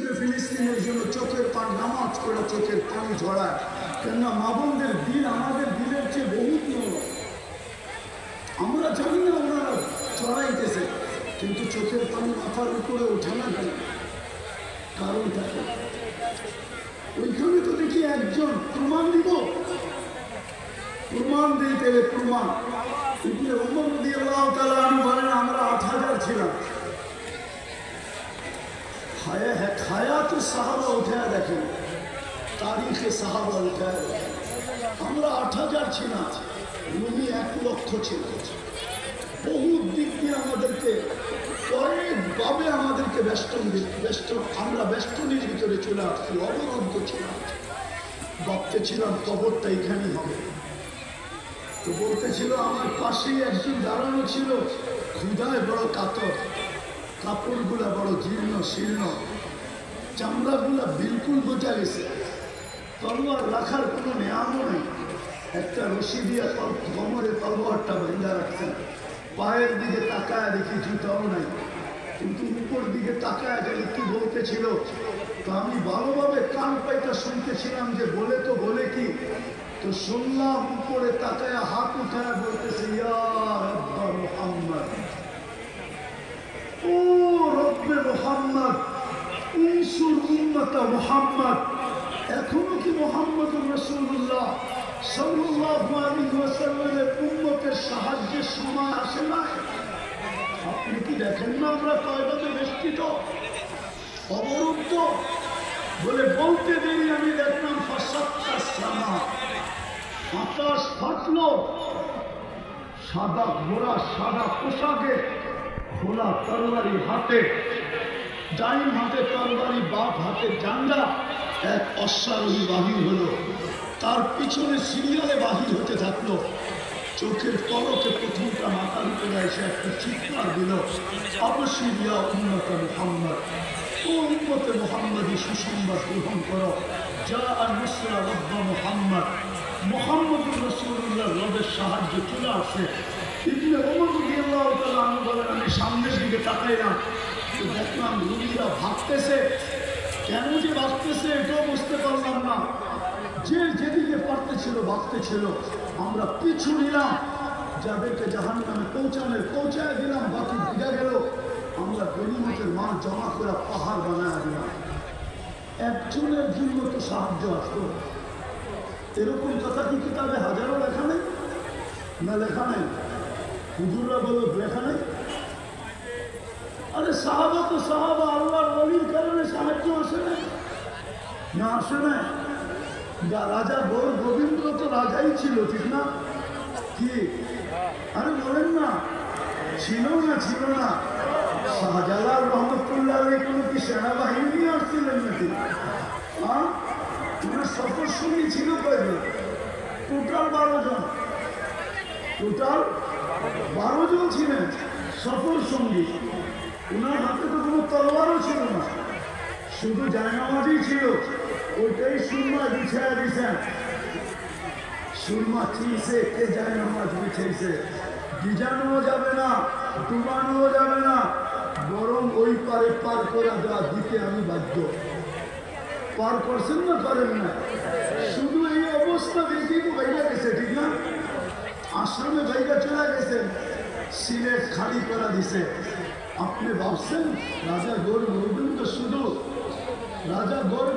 যুগে ফিলিস্তিনের জন্য চোখের পানি নামাজ করে চোখের পানি ঝরায়, কেননা মা বোনদের দিন আমাদের দিনের চেয়ে বহুত নরম। আমরা জানি না ওনারা চড়াইতেছে, কিন্তু চোখের পানি মাথার উপরে ওঠে না কেন? কারণটা কি? ওইখানে তো দেখি একজন প্রমাণ দিব, প্রমাণ দিতে প্রমাণ। ইবনে উমর রাদিয়াল্লাহু তাআলা আনহু বলেন, আমরা ৮,০০০ ছিলাম। হায়াতে সাহাবা উঠায় দেখেন, তারিখে সাহাবা উঠায় দেখেন, আমরা ৮,০০০ ছিলাম, উনি ১,০০,০০০ ছিল। বহুত দিক দিয়ে আমাদেরকে কয়েকভাবে আমাদেরকে আমরা বেষ্টনীর ভিতরে চলে আসছি, অবরুদ্ধ ছিলাম। ভাবতেছিলাম কবরটা এখানেই হবে। তো বলতেছিল, আমার পাশেই একজন দাঁড়ানো ছিল, ক্ষুধায় বড় কাতর, কাপড়গুলা বড় জীর্ণ শীর্ণ, চামড়াগুলা বিলকুল বোঝা গেছে, তলোয়ার রাখার কোনো নিয়মও নেই। একটা রশি দিয়ে কোমরে তলোয়ারটা বেঁধে রাখছেন। পায়ের দিকে তাকায় দেখি জুতাও নাই, কিন্তু উপর দিকে তাকায় গেলে কি বলতেছিল, তো আমি ভালোভাবে কান পাইটা শুনতেছিলাম যে বলে কি, তো শুনলাম উপরে তাকায় হাত উঠায় বলতেছে, ইয়া রব্বা মুহাম্মদ, ও রব্বে মুহাম্মদ, ইনসুর উম্মত মুহাম্মদ। এখনো কি মুহাম্মদুর রাসূলুল্লাহ সাল্লাল্লাহু আলাইহি ওয়াসাল্লামের উম্মতের সাহায্যের সময় আসে না? আপনি কি দেখেন না আমরা কয়ভাবে বেষ্টিত, অবরুদ্ধ? বলে বলতে দেরি আমি দেখলাম আকাশ ফাটলো, সাদা ঘোড়া, সাদা পোশাকে, ঘোড়া তরবারি হাতে, ডাইন হাতে তরবারি, বাপ হাতে জান্ডা, এক অশ্বারোহী বাহির হলো, তার পিছনে সিরিয়ালে বাহির হতে থাকলো। চোখের পলকে প্রথমটা মাথার উপরে এসে একটা চিৎকার দিল, অবশ্যই ইয়া উম্মত মুহাম্মদ, ও উম্মতে মুহাম্মদী সুসংবাদ গ্রহণ করো, যা আর নুসরা রব্বা মুহাম্মদ, মুহাম্মদুর রাসূলুল্লাহ রবের সাহায্য চলে আসে। ইবনে উমর রাদিয়াল্লাহু তাআলা আনহু বলেন, আমি সামনের দিকে তাকাইলাম, তো দেখলাম রুগীরা ভাগতেছে। কেন যে ভাগতেছে এটাও বুঝতে পারলাম না, যে যেদিকে পারতেছিল ভাগতেছিল। আমরা পিছু নিলাম, যাদেরকে জাহান্নামে পৌঁছায় দিলাম, বাকি বোঝা গেল আমরা গনিমতের মাল জমা করে পাহাড় বানায় দিলাম। একজনের জন্য তো সাহায্য আসতো, এরকম কথা কি কিতাবে হাজারো লেখা নেই? না লেখা নেই? হুজুররা বলো লেখা নেই? আরে সাহাবা তো সাহাবা, আল্লাহর ওলির কারণে সাহায্য আসে না, না আসে না? রাজা গোবিন্দ তো রাজাই ছিল, ঠিক না? কি আরে বলেন না, ছিল না? শাহজালাল রহমতুল্লাহ কোনো কি সেনাবাহিনী নিয়ে আসছিলেন নাকি? ওনার সফর সঙ্গী ছিল কয়জন? টোটাল 12 জন। টোটাল 12 জন ছিলেন সফর সঙ্গী। ওনার হাতে তো কোনো তলোয়ারও ছিল না, শুধু জায়নামাজই ছিল, ওইটাই সুরমা বিছায় দিছেন। সুরমা চিনছে কে জায়নামাজ বিছাইছে, ভিজানোও যাবে না, ডুবানোও যাবে না, বরং ওই পারে পার করা দেওয়ার দিকে আমি বাধ্য। পার করছেন না করেন না? শুধু এই অবস্থা দেখি ভাইয়া গেছে, ঠিক না? আশ্রমে ভাইয়া চলে গেছেন, সিলেট খালি করা দিছে। আপনি ভাবছেন রাজা গৌর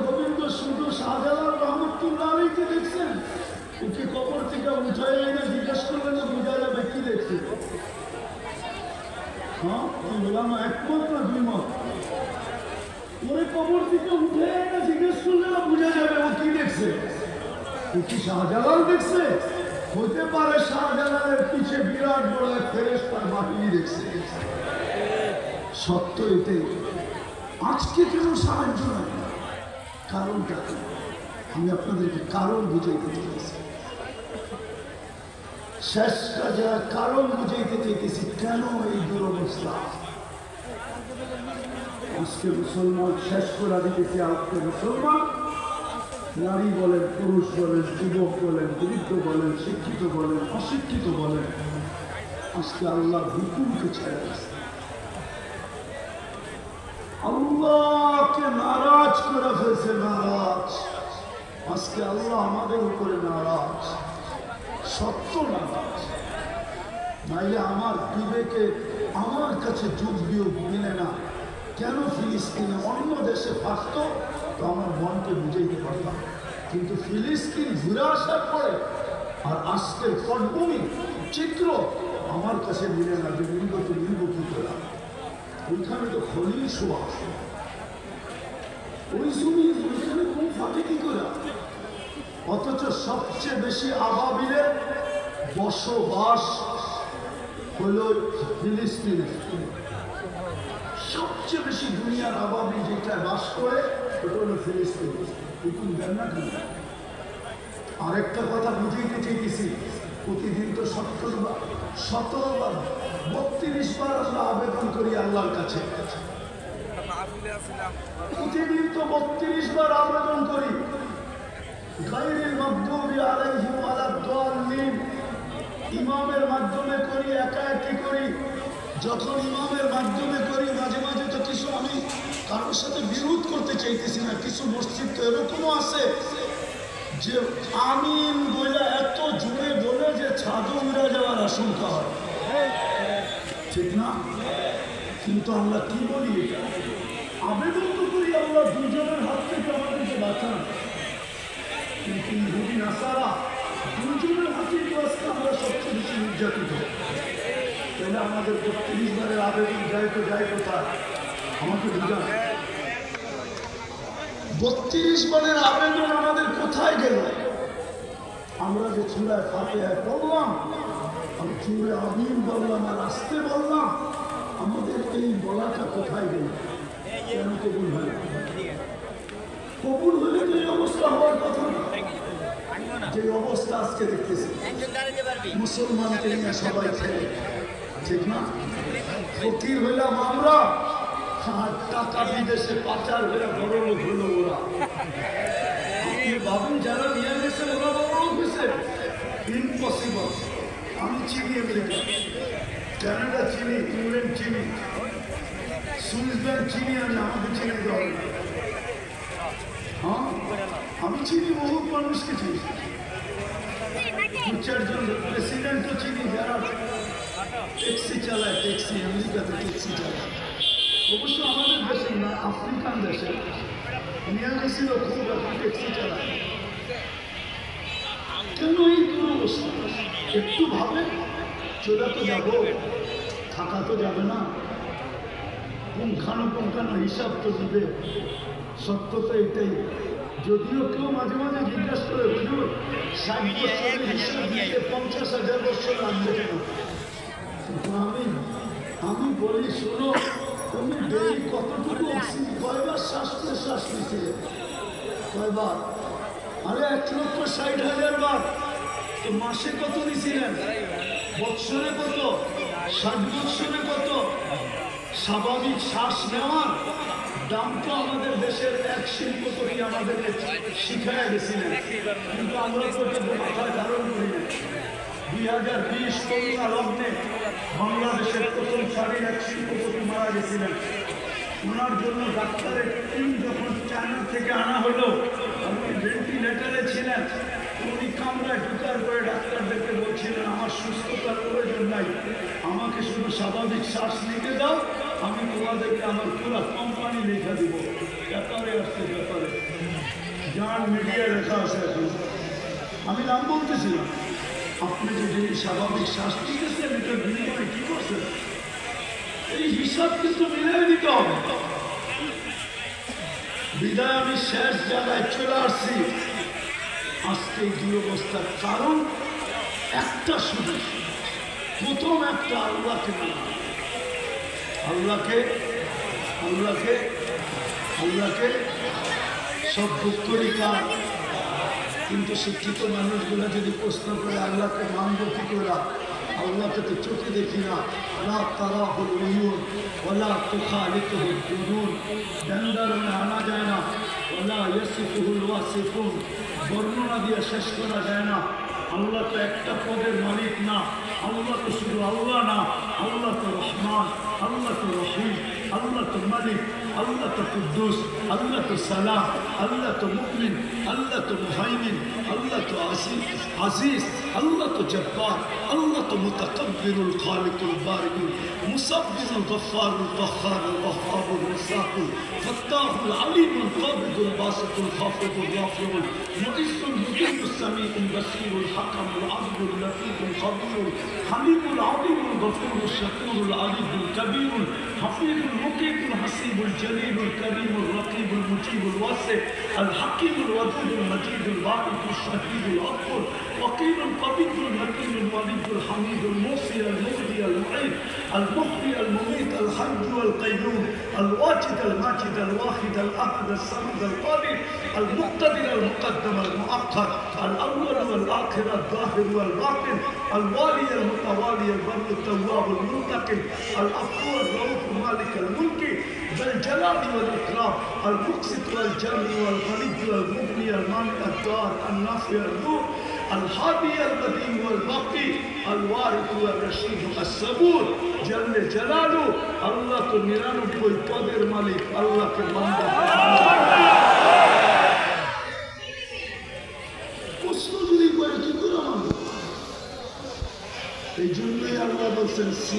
গোবিন্দ শুধু শাহজালাল রহমতুল্লাহ আলাইকে দেখছেন? ওকে কবর থেকে উঠায় না জিজ্ঞেস করলেন না, বোঝা যাবে কি দেখছে? হ্যাঁ, কি বললাম, একমত না দুইমত? ওরে কবর থেকে উঠে না জিজ্ঞেস করলে না বোঝা যাবে ও কি দেখছে? ও কি শাহজালাল দেখছে? হতে পারে শাহজালালের পিছে বিরাট বড় এক ফেরেশতার বাহিনী দেখছে। সত্য এটাই। আজকে কেন সাহায্য নাই? কারণটা আমি আপনাদেরকে কারণ বুঝাইতে চাইতেছি। শেষ কাজে কারণ বুঝাইতে চাইতেছি, কেন এই দুরবস্থা। আজকে মুসলমান শেষ করে দিতেছি। আজকে মুসলমান নারী বলেন, পুরুষ বলেন, যুবক বলেন, বৃদ্ধ বলেন, শিক্ষিত বলেন, অশিক্ষিত বলেন, আজকে আল্লাহর হুকুমকে ছেড়ে গেছে। আল্লাহকে নারাজ কাছে নারাজ, আজকে আল্লাহ আমাদের উপরে নারাজ, সত্য নারাজ। নাইলে আমার বিবেকে আমার কাছে যুগ বিয়োগ মিলে না। কেন ফিলিস্তিনে অন্য দেশে ফাঁসত তো আমার মনকে বুঝাইতে পারতাম, কিন্তু ফিলিস্তিন ঘুরে আসার পরে আর আজকের পটভূমি চিত্র আমার কাছে মিলে না। যে মিলব তো মিলব কি করে? ওইখানে তো খলিল শোয়া, ওই জমি ওইখানে কোন ফাটে কি করে? অথচ সবচেয়ে বেশি আবাবিলের বসবাস হল ফিলিস্তিনে। সবচেয়ে বেশি দুনিয়ার আবাবিল যেটা বাস করে ওটা হলো ফিলিস্তিন। কিন্তু দেন না কেন? আরেকটা কথা বুঝাইতে চাইতেছি, প্রতিদিন তো 17 বার 32 বার আমরা আবেদন করি আল্লাহর কাছে। প্রতিদিন তো 32 বার আবেদন করি, গায়রিল মাগদুবি আলাইহিম ওয়ালাদ-দাল্লিন। ইমামের মাধ্যমে করি, একাকি করি। যখন ইমামের মাধ্যমে করি মাঝে মাঝে তো কিছু, আমি কারোর সাথে বিরোধ করতে চাইতেছি না, কিছু মসজিদ তো এরকমও আছে যে আমিন বলে এত জোরে বলে যে ছাদও উড়ে যাওয়ার আশঙ্কা হয়, ঠিক না? কিন্তু আমরা কি বলি? এটা আবেদন তো করি আল্লাহ দুজনের হাত থেকে আমাদেরকে বাঁচান, কিন্তু ইহুদি নাসারা দুজনের হাতে তো আজকে আমরা সবচেয়ে বেশি নির্যাতিত। তাহলে আমাদের 32 বারের আবেদন যায় তো যায় কোথায়? আমাকে বুঝান, 32 বারের আবেদন আমাদের কোথায় গেল? আমরা যে চূড়ায় ফাতিহা পড়লাম, আমি চূড়ে আমিন বললাম আর আসতে বললাম, আমাদের এই বলাটা কোথায় গেল? কেন কবুল হল? কবুল হলে তো এই অবস্থা হওয়ার কথা না। যে অবস্থা আজকে দেখতেছি মুসলমানকে নিয়ে সবাই ছেড়ে, ঠিক না? ফকির হইলাম আমরা, আর টাকা বিদেশে পাচার হয়ে বড় লোক হলো ওরা। আপনি ভাবেন যারা নিয়ে গেছে ওরা বড় লোক হয়েছে? ইম্পসিবল। আমি চিনি আমেরিকা, কানাডা চিনি, ইংল্যান্ড চিনি, সুইজারল্যান্ড চিনি, আমি আমাকে চিনি দেওয়া। হ্যাঁ, আমি চিনি বহু মানুষকে চিনি, 2-4 জন প্রেসিডেন্টও চিনি যারা ট্যাক্সি চালায়, ট্যাক্সি আমেরিকাতে ট্যাক্সি চালায়। অবশ্য আমাদের দেশে না, আফ্রিকান দেশে নিয়ে গেছিল খুব, এখন ট্যাক্সি চালায়। কেন এই দুরবস্থা? একটু ভাবে, চলে তো যাবো, থাকা তো যাবে না, পুঙ্খানো হিসাব তো দিবে। সত্য তো এটাই। যদিও কেউ মাঝে মাঝে জিজ্ঞাসা করে, হুজুর 60 বছরের হিসাব দিতে 50,000 বছর লাগবে কেন? আমি বলি, শোনো, তুমি ডেলি কতটুকু কয়বার শ্বাস প্রশ্বাস নিছিলে? কয়বার? আরে 1,60,000 বার। তো মাসে কত নিছিলেন? বৎসরে কত? 60 বৎসরে কত? স্বাভাবিক শ্বাস নেওয়ার দাম তো আমাদের দেশের এক শিল্পপতি আমাদেরকে শিখায় গেছিলেন, কিন্তু আমরা তো মাথায় ধারণ করি না। 2020 করোনা লগ্নে বাংলাদেশের প্রথম সারির এক শিল্পপতি মারা গেছিলেন। ওনার জন্য ডাক্তারের টিম যখন চায়না থেকে আনা হলো, উনি ভেন্টিলেটারে ছিলেন। উনি কামরায় ঢুকার পরে ডাক্তারদেরকে বলছিলেন, আমার সুস্থতার প্রয়োজন নাই, আমাকে শুধু স্বাভাবিক শ্বাস নিতে দাও, আমি তোমাদেরকে আমার পুরো কোম্পানি লেখা দিব। ব্যাপারে আসছে, ব্যাপারে যার মিডিয়া লেখা আছে। এখন আমি নাম বলতেছিলাম, আপনি যদি স্বাভাবিক শ্বাস নিতেছেন, এটার বিনিময়ে কি করছেন? এই হিসাব কিন্তু মিলিয়ে দিতে হবে। বিদায় আমি শেষ জায়গায় চলে আসছি। আজকে এই দুরবস্থার কারণ একটা শুধু, প্রথম একটা, আল্লাহকে মানা। আল্লাহকে সব বুক করি কার? কিন্তু শিক্ষিত মানুষগুলো যদি প্রশ্ন করে আল্লাহকে মানব কি করে? আল্লাহকে তো চোখে দেখি না। লা তারাহুল উয়ুন ওয়ালা তুখালিতুহুল জুনুন, ডেন্ডারনে আনা যায় না। ওয়ালা ইয়াসিফুহুল ওয়াসিফুন, বর্ণনা দিয়ে শেষ করা যায় না। আল্লাহ তো একটা পদের মালিক না। আল্লাহ তো শুধু আল্লাহ না, আল্লাহ তো রহমান, আল্লাহ তো রহিম, আল্লাহ তো মালিক, আল্লাহ তো কুদ্দুস, আল্লাহ তো সালাম, আল্লাহ তো মুকমিন, আল্লাহ তো মুহাইমিন, আল্লাহ তো আজিজ, আল্লাহ তো জব্বার, আল্লাহ তো মুতাকাব্বিরুল খালিকুল বারিকুল মুসাব্বিরুল গফফারুল কাহ্হারুল ওয়াহ্হাবুর রাসাকুল ফাত্তাহুল আলিমুল কাবিদুল বাসিতুল খাফিদুর রাফিউল মুইসুল মুজিবুস সামিউল বাসীরুল হাকামুল আদলুল লতীফুল খবীরুল হালিমুল আযীমুল গফুরুল শাকুরুল আলিমুল কবীরুল হাফিজুল মুকিবুল হাসিবুল জলিলুল করিমুল রকিবুল মুজিবুল ওয়াসি আল হাকিমুল ওয়াদুদুল মজিদুল ওয়াহিদুল শাহীদুল আকবর وقيل القبيل المتين الوليد الحميد الموصي المهدي المعيد المحيي المميت الحي والقيوم الواجد الماجد الواحد الاحد الصمد القادر المقتدر المقدم المؤخر الاول والاخر الظاهر والباطن الوالي المتوالي البر التواب المنتقم العفو الرؤوف مالك الملك ذا الجلال والاكرام المقسط والجامع والغني والمغني المانع الدار النافع النور الهادي البديع والباقي الوارث والرشيد الصبور جل جلاله الله تو 99 পদের মালিক আল্লাহকে বান্দা প্রশ্ন যদি করে কি করে মানব এই জন্যই আল্লাহ বলছেন